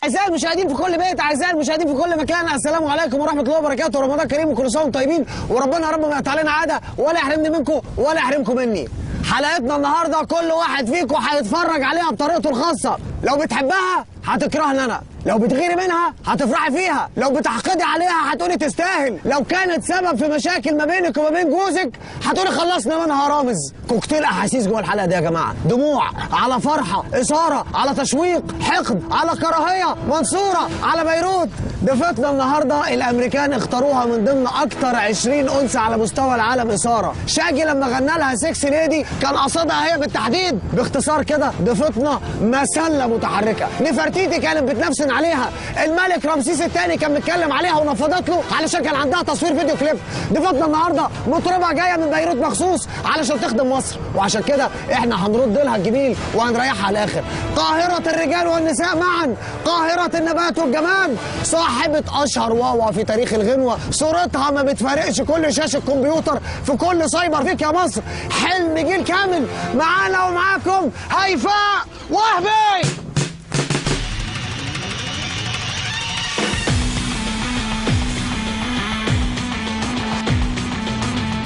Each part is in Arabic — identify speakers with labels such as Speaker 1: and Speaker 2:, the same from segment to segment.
Speaker 1: أعزائي المشاهدين في كل بيت، أعزائي المشاهدين في كل مكان، السلام عليكم ورحمة الله وبركاته، رمضان كريم وكل سنة وانتم طيبين، وربنا يا رب ما يقطع علينا عادة ولا يحرمني منكم ولا يحرمكم مني. حلقتنا النهارده كل واحد فيكم هيتفرج عليها بطريقته الخاصة، لو بتحبها هتكرهني أنا، لو بتغيري منها هتفرحي فيها، لو بتحقدي عليها هتقولي تستاهل، لو كانت سبب في مشاكل ما بينك وما بين جوزك هتقولي خلصنا منها يا رامز. كوكتيل احاسيس جوه الحلقه دي يا جماعه، دموع على فرحه، اثاره على تشويق، حقد على كراهيه، منصوره على بيروت. ضيفتنا النهارده الامريكان اختاروها من ضمن اكتر 20 انثى على مستوى العالم اثاره. شاجي لما غنى لها سكس ليدي كان قصدها هي بالتحديد. باختصار كده ضيفتنا مسله متحركه. نفرتيتي كانت بتنفسن عليها، الملك رمسيس الثاني كان بيتكلم عليها ونفضت له علشان كان عندها تصوير فيديو كليب. ضيفتنا النهارده مطربه جايه من بيروت مخصوص علشان تخدم مصر، وعشان كده احنا هنرد لها الجميل وهنريحها على الاخر. قاهره الرجال والنساء معا، قاهره النبات والجمال، صاحبه اشهر واوا في تاريخ الغنوه، صورتها ما بتفارقش كل شاشه كمبيوتر في كل سايبر فيك يا مصر. حلم جيل كامل معانا ومعاكم هيفاء وهبي.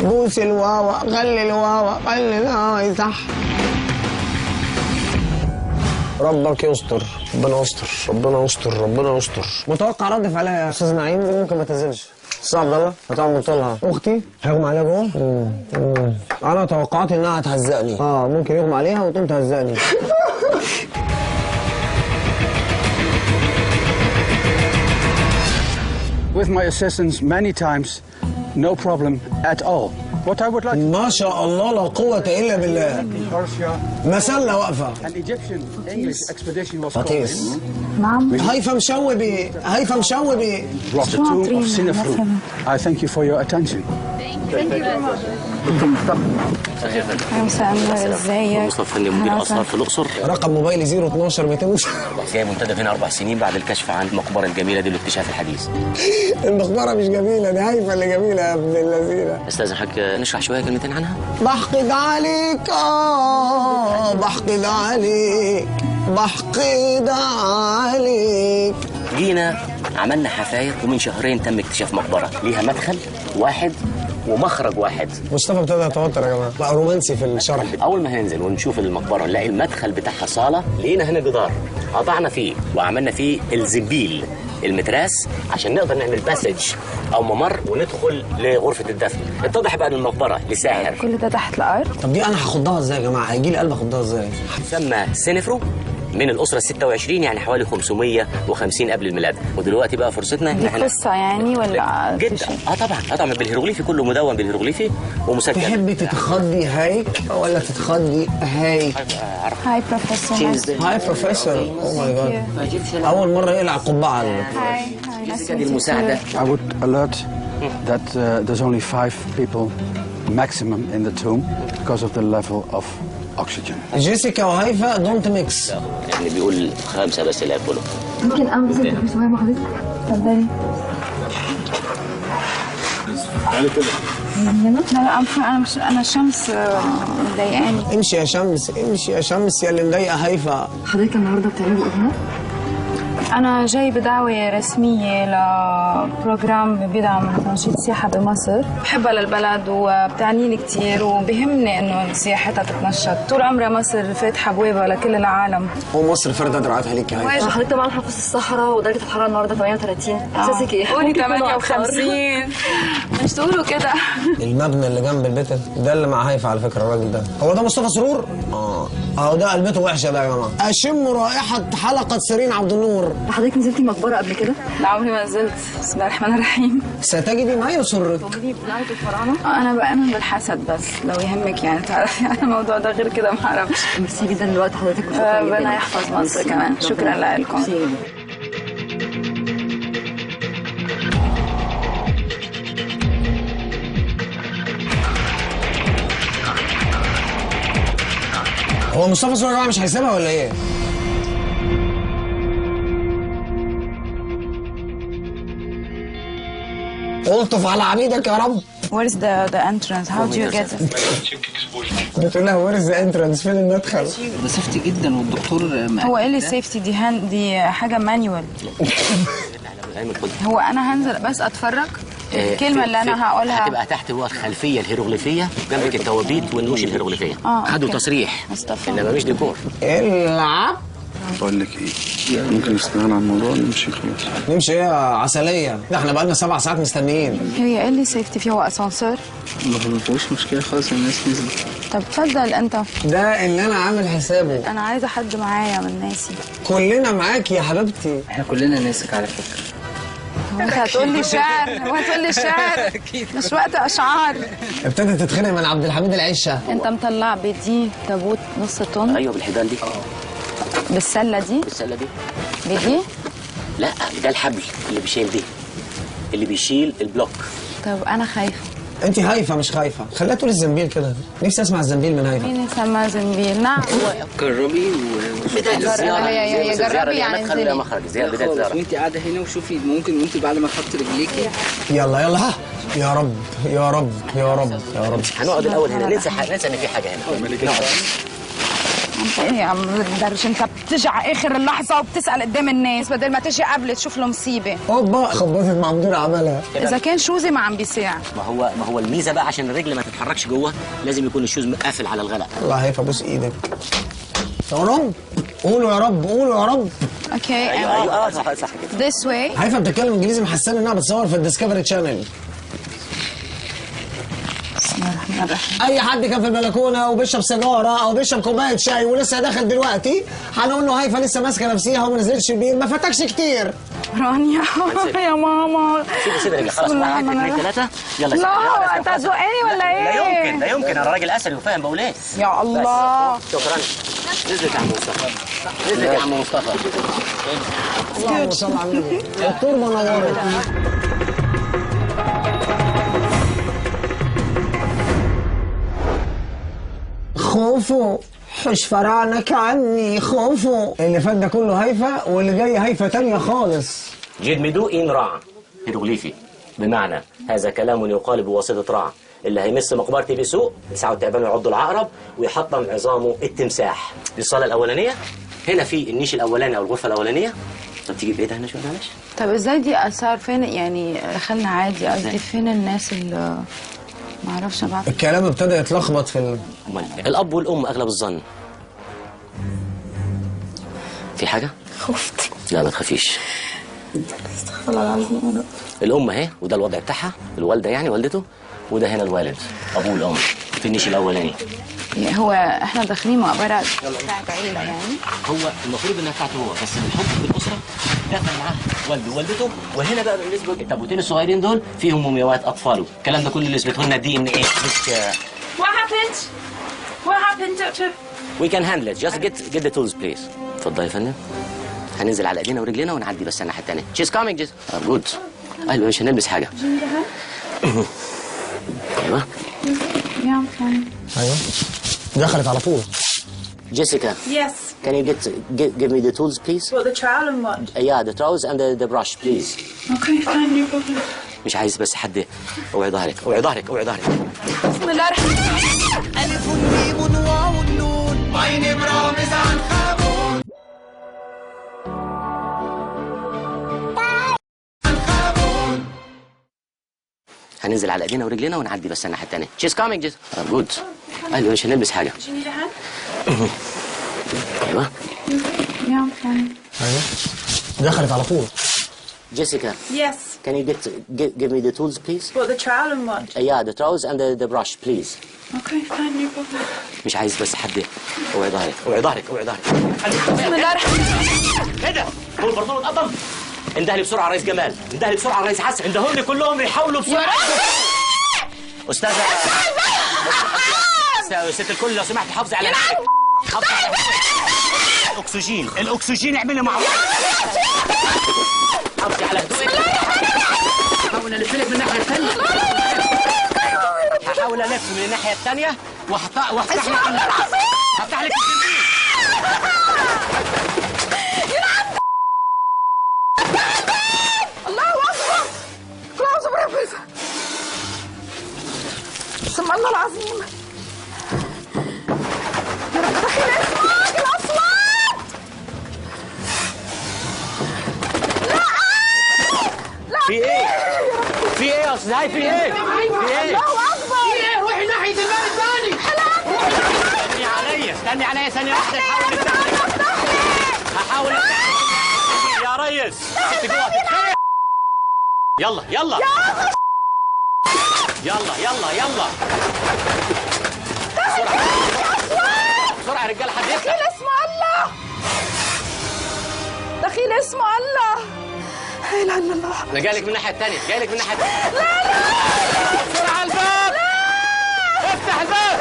Speaker 1: بوس الواوا، خلي الواوا، خلي الواوا صح. ربك يستر، ربنا يستر، ربنا يستر، ربنا يستر. متوقع رد فعلها يا استاذ نعيم؟ ممكن ما تنزلش. استاذ عبد الله هتقعد قلت لها اختي هيغمى عليها جوه؟ انا توقعت انها هتهزقني. ممكن يغمى عليها وتقوم تهزقني.
Speaker 2: With my assistance many times, no problem at all. What I would like
Speaker 1: ما شاء الله لا قوة إلا بالله. مسلة واقفة.
Speaker 2: An Egyptian English expedition was
Speaker 1: بطيس.
Speaker 2: called
Speaker 3: نعم.
Speaker 1: هيفا مشوبي، هيفا مشوبي.
Speaker 2: the tomb of Sinefru. I thank you for your attention.
Speaker 3: مساء النور، ازيك؟
Speaker 4: مصطفى فني مدير اثار في الاقصر.
Speaker 1: رقم موبايلي 012 200.
Speaker 4: جاي منتدب هنا 4 سنين بعد الكشف عن المقبره الجميله دي والاكتشاف الحديث.
Speaker 1: المقبرة مش جميلة، دي هيفا اللي جميلة يا ابن اللذينة.
Speaker 4: استاذن حضرتك نشرح شويه كلمتين عنها.
Speaker 1: بحقد عليك بحقد عليك، بحقد عليك.
Speaker 4: جينا عملنا حفاير ومن شهرين تم اكتشاف مقبره ليها مدخل واحد ومخرج واحد.
Speaker 1: مصطفى ابتدى يتوتر يا جماعة، بقى رومانسي في الشرح.
Speaker 4: اول ما هننزل ونشوف المقبره نلاقي المدخل بتاعها صاله، لقينا هنا جدار قطعنا فيه وعملنا فيه الزنبيل المتراس عشان نقدر نعمل باسج او ممر وندخل لغرفه الدفن. اتضح بقى ان المقبره لساحر.
Speaker 3: كل ده تحت الارض.
Speaker 1: طب دي انا هخضها ازاي يا جماعة؟ هيجي لي قلب اخضها ازاي؟
Speaker 4: سمى سينفرو من الاسره 26، يعني حوالي 550 قبل الميلاد. ودلوقتي بقى فرصتنا
Speaker 3: دي قصه يعني ولا
Speaker 4: جدا؟ طبعا بالهيروغليفي، كله مدون بالهيروغليفي ومسجل.
Speaker 1: تحبي تتخضي هيك ولا تتخضي هيك؟
Speaker 3: هاي بروفيسور.
Speaker 1: هاي بروفيسور. اوه ماي جاد، اول مره يقلع القبعه.
Speaker 3: هاي
Speaker 4: دي المساعده.
Speaker 2: I would alert that there's only 5 people maximum in the tomb because of the level of oxygen.
Speaker 1: جيسيكا وهيفا دونت ميكس.
Speaker 4: يعني بيقول 5 بس اللي هياكلوا.
Speaker 3: ممكن انا بس ادخل شويه مع حضرتك؟ اتفضلي. لا انا الشمس مضايقاني.
Speaker 1: امشي يا شمس، امشي يا شمس يا اللي مضايقه هيفا.
Speaker 3: حضرتك النهارده بتعملي ايه هنا؟ أنا جاي بدعوة رسمية لبروجرام بيدعم تنشيط السياحة بمصر. بحبها للبلد وبتعني لي كتير وبيهمني إنه سياحتها تتنشط. طول عمرها مصر فاتحة أبوابها لكل العالم.
Speaker 1: ومصر فردة دراعاتها ليك يا هيفا.
Speaker 5: حضرتك طبعا حافظ الصحراء ودرجة الحرارة النهارده 38. إحساسك إيه؟
Speaker 3: قولي 58. مش تقولوا كده.
Speaker 1: المبنى اللي جنب البيت ده اللي مع هيفا على فكرة. الراجل ده هو ده مصطفى سرور؟ اهو ده قلبته وحشة ده يا جماعة. أشم رائحة حلقة سيرين عبد النور.
Speaker 5: حضرتك نزلتي مقبرة قبل كده؟
Speaker 3: لا عمري ما نزلت. بسم الله الرحمن الرحيم.
Speaker 1: ستجدي ما يسرك.
Speaker 5: تؤمني بلعنة الفراعنة؟
Speaker 3: أنا بآمن بالحسد بس لو يهمك يعني تعرفي أنا الموضوع ده غير كده ما أعرفش.
Speaker 5: ميرسي جدا لوقت حضرتك وشكرا جدا.
Speaker 3: ربنا يحفظ مصر كمان. شكرا لكم.
Speaker 1: هو مصطفى سرور يا جماعة مش هيسيبها ولا ايه؟ الطف على عبيدك يا رب.
Speaker 3: Where's the entrance? How do you get it?
Speaker 1: بتقول لها وير از ذا انترنس، فين المدخل؟
Speaker 6: ده سيفتي جدا والدكتور
Speaker 3: هو ايه اللي سيفتي دي حاجه مانيوال. هو انا هنزل بس اتفرج الكلمه اللي انا هقولها
Speaker 4: هتبقى تحت هو الخلفيه الهيروغليفيه جنبك التوابيت والنوش الهيروغليفيه. خدوا تصريح انما مش ديكور.
Speaker 1: العب.
Speaker 2: بقول لك ايه، ممكن نستغنى عن الموضوع ونمشي خلاص.
Speaker 1: نمشي ايه يا عسليه؟ ده احنا بقالنا 7 ساعات مستنيين.
Speaker 3: هي ايه اللي سيفتي فيه؟ هو اسانسير؟
Speaker 6: ما فيهوش مشكله خالص، الناس نزلت.
Speaker 3: طب اتفضل انت.
Speaker 1: ده اللي انا عامل حسابه.
Speaker 3: انا عايزه حد معايا من ناسي.
Speaker 1: كلنا معاك يا حبيبتي.
Speaker 6: احنا كلنا ناسك على فكره.
Speaker 3: انت هتقول لي شعر؟ هو هتقول لي شعر؟ مش وقت اشعار.
Speaker 1: ابتدت تتخانق من عبد الحميد العشه.
Speaker 3: انت مطلع بدي تابوت نص طن؟
Speaker 4: ايوه بالحبال دي.
Speaker 3: بالسله دي؟
Speaker 4: بالسله دي.
Speaker 3: بدي؟
Speaker 4: لا ده الحبل اللي بيشيل دي، اللي بيشيل البلوك.
Speaker 3: طب انا خايفه.
Speaker 1: انت هايفه مش خايفه، خليها تقول الزنبيل كده، نفسي اسمع الزنبيل من هايفه.
Speaker 3: مين يسمى زنبيل؟ نعم.
Speaker 6: جربي
Speaker 4: بدايه الزياره
Speaker 3: هي جربي يعني
Speaker 4: مدخل ولا مخرج، زياره بدايه الزياره.
Speaker 6: وانت قاعده هنا وشوفي، ممكن وانت بعد ما تحطي رجليكي.
Speaker 1: يلا ها، يا رب يا رب يا رب يا رب.
Speaker 4: هنقعد الاول هنا، ننسى ان في حاجه هنا. نقعد.
Speaker 3: انت ايه يا عم درش؟ انت بتجع اخر اللحظه وبتسال قدام الناس بدل ما تجي قبل تشوف له مصيبه.
Speaker 1: اوبا خبطت مع مدير عملها.
Speaker 3: اذا كان شوزي ما عم بيساع.
Speaker 4: ما هو الميزه بقى عشان الرجل ما تتحركش جوه لازم يكون الشوز قافل على الغلق.
Speaker 1: الله هيفا بوس ايدك. يا رب قولوا يا رب، قولوا يا رب.
Speaker 3: اوكي
Speaker 4: ايوه صح كده.
Speaker 3: This way.
Speaker 1: هيفا بتتكلم انجليزي محسن انها بتصور في الديسكفري تشانل.
Speaker 3: بسم الله الرحمن الرحيم.
Speaker 1: اي حد كان في البلكونه وبيشرب سيجاره او بيشرب كوبايه شاي ولسه داخل دلوقتي هنقول له هيفا لسه ماسكه نفسيها وما نزلتش البير، ما فاتكش كتير.
Speaker 3: رانيا يا ماما.
Speaker 4: سيب رجلك خلاص. 1 2 3 يلا.
Speaker 3: لا انت هتزقني ولا ايه؟
Speaker 4: لا يمكن انا راجل اثري وفاهم بقول ايه.
Speaker 3: يا الله.
Speaker 4: شكرا. نزلت يا عم مصطفى. نزلت يا عم مصطفى.
Speaker 1: اللهم صل على النبي. دكتور منور. خوفو حش فرعنك عني خوفو. اللي فات ده كله هيفا واللي جاي هيفا تانية خالص.
Speaker 4: جدمدو إن رع هيروغليفي، بمعنى هذا كلام يقال بواسطة رع. اللي هيمس مقبرتي بسوء يسعى التعبان ويعض العقرب ويحطم عظامه التمساح. دي الصالة الأولانية. هنا في النيش الأولاني أو الغرفة الأولانية. طب تيجي بإيدها هنا شوية معلش.
Speaker 3: طب ازاي دي اثار فين يعني؟ دخلنا عادي، قصدي فين الناس اللي ما اعرفش بعد.
Speaker 1: الكلام ابتدى يتلخبط في
Speaker 4: الأب والأم أغلب الظن. في حاجة؟
Speaker 3: خفت.
Speaker 4: لا ما تخافيش.
Speaker 3: استغفر الله العظيم يا رب.
Speaker 4: الأم أهي وده الوضع بتاعها، الوالدة يعني والدته، وده هنا الوالد أبوه والأم في النيش الأولاني.
Speaker 3: هو احنا داخلين مقبرة بتاعت عيلة يعني؟
Speaker 4: هو المفروض انها بتاعته هو، بس بالحب بالاسره دخل معاه والده ووالدته. وهنا بقى بالنسبه للتابوتين الصغيرين دول فيهم مومياوات اطفاله. الكلام ده كله اللي يثبته لنا دي ان ايه مش.
Speaker 7: What happened? What happened, doctor?
Speaker 4: We can handle it. Just get the tools please. اتفضل يا فندم. هننزل على ايدينا ورجلينا ونعدي بس الناحيه الثانيه. She's coming just. Good. ايوه مش هنلبس حاجه. ايوه.
Speaker 3: يا فندم.
Speaker 1: ايوه دخلت على طول.
Speaker 4: Jessica.
Speaker 7: Yes.
Speaker 4: Can you give me the tools please?
Speaker 7: What, the trowel and what?
Speaker 4: Yeah, the trowels and the brush please.
Speaker 7: Okay, fine, no problem.
Speaker 4: مش عايز بس حد. اوعي ظهرك اوعي ظهرك اوعي ظهرك.
Speaker 3: بسم الله الرحمن الرحيم.
Speaker 8: ألف ميم واو نون عين برامز عن خابون.
Speaker 4: هننزل على ايدينا ورجلينا ونعدي بس الناحيه الثانيه. She's coming just. Good. ايوه مش هنلبس حاجه.
Speaker 7: Do you need a hand?
Speaker 4: ايوه.
Speaker 3: يا فندم.
Speaker 1: ايوه دخلت على طول.
Speaker 7: Yes.
Speaker 4: Jessica. Can you give me the tools please?
Speaker 7: What, the trowel and what?
Speaker 4: Yeah, the trowels and the brush please.
Speaker 7: Okay, fine, no problem.
Speaker 4: مش عايز بس حد. اوعي ظهرك اوعي ظهرك اوعي ظهرك.
Speaker 3: بسم الله الرحمن الرحيم.
Speaker 4: ايه ده؟ هو البرطمان اتقطم؟ انده لي بسرعه رئيس جمال، انده لي بسرعه رئيس حسن، اندهوا لي كلهم يحاولوا بسرعه. استاذه ست الكل لو سمحت حافظي على نفسك. حافظي على نفسك. الاكسجين اعملي معروف. حافظي على هدوءك. هحاول الف لك من الناحيه الثانيه. هحاول الف من الناحيه الثانيه وافتح لك هفتح لك الزنبيل.
Speaker 3: الله اكبر. الله اكبر.
Speaker 7: اسم الله العظيم. يا رب دخل اسمك الاصوات. لا
Speaker 4: في ايه؟ في ايه يا استاذ هاي؟ في ايه؟ في ايه؟
Speaker 7: الله اكبر.
Speaker 8: في ايه؟ روحي ناحيه الباب الثاني.
Speaker 4: استني عليا، استني عليا ثانية واحدة. هحاول افتح يا ريس. انت جوه هتتخانق. يلا يلا يلا يلا يلا بسرعة بسرعة يا رجالة، حد يفتح.
Speaker 7: دخيل اسم الله. دخيل اسم الله. لا اله الا الله.
Speaker 4: انا جايلك من الناحية التانية، جايلك من الناحية التانية. لا بسرعة الباب. افتح الباب.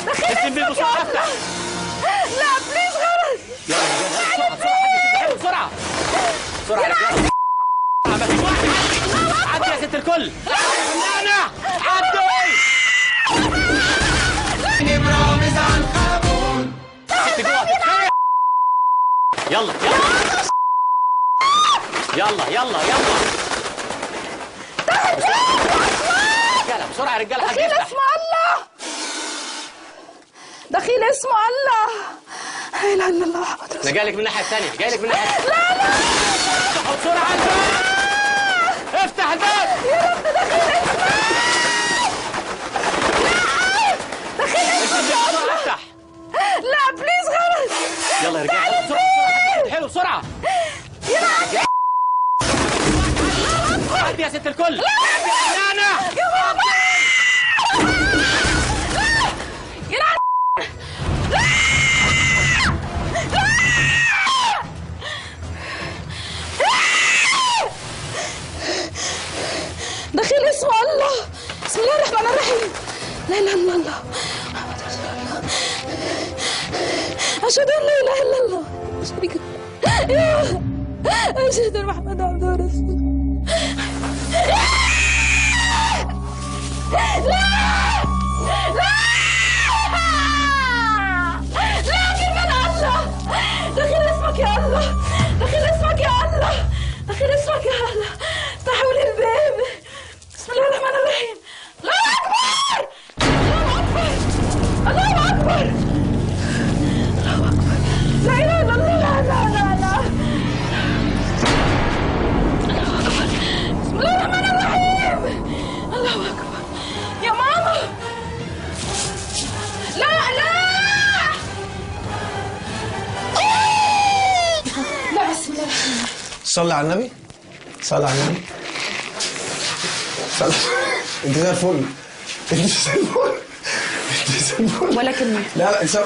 Speaker 7: دخيل
Speaker 4: بسرعة افتح.
Speaker 7: لا بليز غلط.
Speaker 4: يلا يلا بسرعة بسرعة بسرعة يا رجالة. ما فيش واحد. عدي يا ست الكل. انا عدي.
Speaker 8: نبرامز عن خابون.
Speaker 4: انت جوه هتتخانق. يلا يلا يلا يلا يلا بسرعة يا رجالة، حد
Speaker 7: دخيل
Speaker 4: يفتح.
Speaker 7: اسم الله. دخيل اسم الله. لا اله الا الله.
Speaker 4: انا جايلك من الناحية الثانية، جايلك من الناحية الثانية. لا افتحوا بسرعة الباب. افتح الباب.
Speaker 7: يا رب دخيل اسمك. لا دخيل اسمك.
Speaker 4: بسرعة افتح.
Speaker 7: لا بليز غلط.
Speaker 4: يلا يا رجالة بسرعة. حلو بسرعة. عدي يا ست الكل. لا
Speaker 7: يا بابا. دخيل اسم الله. بسم الله الرحمن الرحيم. لا اله الا الله. اشهد ان لا اله الا الله. اشهد ان محمد عبده ورسوله. لا لا لا كلمة الله. دخيل اسمك يا الله. دخيل اسمك يا الله. دخيل اسمك يا الله. افتحوا لي الباب. بسم الله الرحمن الرحيم. الله أكبر. الله أكبر. الله أكبر. الله أكبر. لا إله إلا الله. لا لا لا لا. الله أكبر. بسم الله الرحمن الرحيم. الله أكبر. يا ماما. لا لا. لا بسم الله.
Speaker 1: صلي على النبي. صلي على النبي. صلي. انت زي الفل. انت زي الفل. انت زي الفل.
Speaker 3: ولا كلمة.
Speaker 1: لا لا انت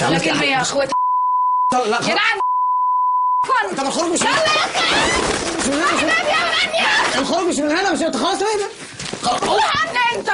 Speaker 3: ولا كلمة يا اخواتي.
Speaker 1: لا
Speaker 3: يا جدعان.
Speaker 1: انت الخروج مش من هنا. الخروج مش من هنا. مش انت خلاص. ايه ده؟
Speaker 7: الله عنك انت.